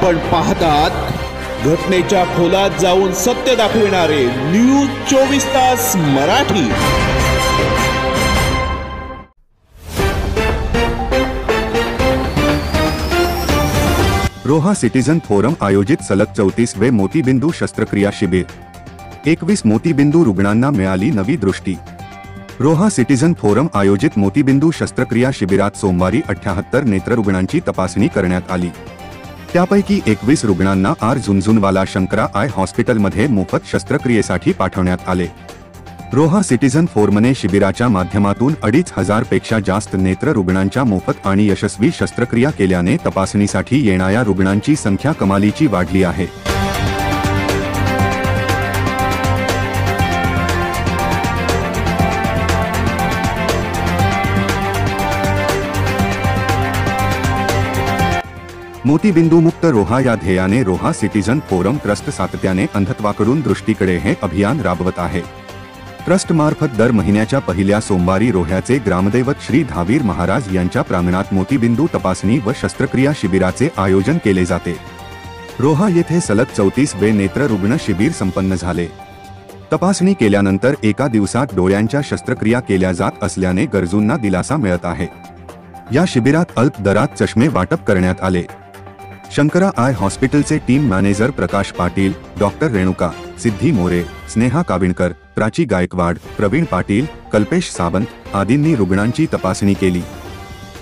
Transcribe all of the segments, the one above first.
आपण पाहतात घटनेच्या खोलात जाऊन सत्य दाखविणारे न्यूज 24 तास मराठी। रोहा सिटीजन फोरम आयोजित सलग 34वे मोतीबिंदू शस्त्रक्रिया शिबिर। 21 मोतीबिंदू रुग्णांना मिळाली नवी दृष्टी। रोहा सिटीजन फोरम आयोजित मोतीबिंदू शस्त्रक्रिया शिबिरात सोमवारी 78 नेत्ररुग्णांची तपासणी करण्यात आली। त्यापैकी 21 रुग्णांना आर झुनझुनवाला शंकरा आय हॉस्पिटलमध्ये मोफत शस्त्रक्रियेसाठी पाठवण्यात आले। रोहा सिटीजन फोरमने शिबिराच्या माध्यमातून 2500 पेक्षा जास्त नेत्ररुग्णांच्या मोफत आणि यशस्वी शस्त्रक्रिया केल्याने तपासणीसाठी येणाऱ्या रुग्णांची संख्या कमालीची वाढली आहे। मोतीबिंदू मुक्त रोहा या ध्येयाने रोहा सिटीजन फोरम ट्रस्ट सातत्याने अंधत्वाकडून दृष्टीकडे हे अभियान राबवत आहे। ट्रस्ट मार्फत दर महिन्याच्या पहिल्या सोमवारी रोह्याचे ग्रामदैवत श्री धावीर महाराज यांच्या प्रांगणात मोतीबिंदू तपासणी व शस्त्रक्रिया शिबिराचे आयोजन केले जाते। रोहा येथे सलग 34वे नेत्ररुग्ण शिबिर संपन्न झाले। तपासणी केल्यानंतर एका दिवसात डोळ्यांच्या शस्त्रक्रिया केल्या जात असल्याने गरजूंना दिलासा मिळत आहे। या शिबिरात अल्प दरात चष्मे वाटप करण्यात आले। शंकरा आय हॉस्पिटलचे team manager Prakash Patil, doctor Renuka, सिद्धी मोरे, स्नेहा काविणकर, प्राची गायकवाड, प्रवीण पाटील, कल्पेश सावंत आदींनी रुग्णांची तपासणी केली।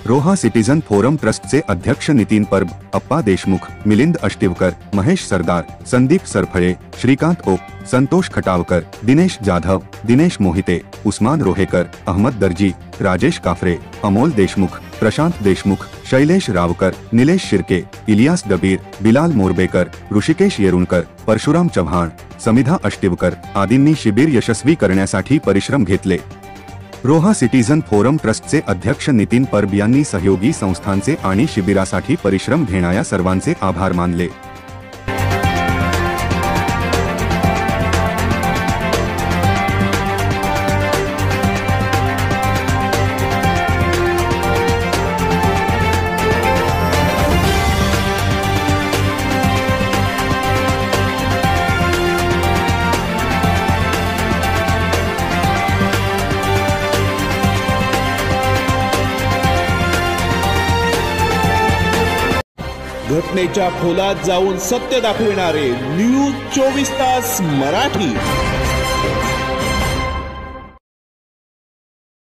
रोहा सिटीजन फोरम ट्रस्टचे अध्यक्ष नितीन परब, अप्पा देशमुख, मिलिंद अष्टिवकर, महेश सरदार, संदीप सरफळे, श्रीकांत ओक, संतोष खटावकर, दिनेश जाधव, दिनेश मोहिते, उस्मान रोहेकर, अहमद दर्जी, राजेश काफरे, अमोल देशमुख, प्रशांत देशमुख, शैलेश रावकर, निलेश शिर्के, इलियास दबीर, बिलाल मोरबेकर, ऋषिकेश येरुणकर, परशुराम चव्हाण, समिधा अष्टिवकर आदींनी शिबिर यशस्वी करण्यासाठी परिश्रम घेतले। रोहा सिटीजन फोरम ट्रस्टचे अध्यक्ष नितीन परब यांनी सहयोगी संस्थांचे आणि शिबिरासाठी परिश्रम घेणाऱ्या सर्वांचे आभार मानले। घटनेच्या खोलात जाऊन सत्य दाखविणारे न्यूज 24 तास मराठी।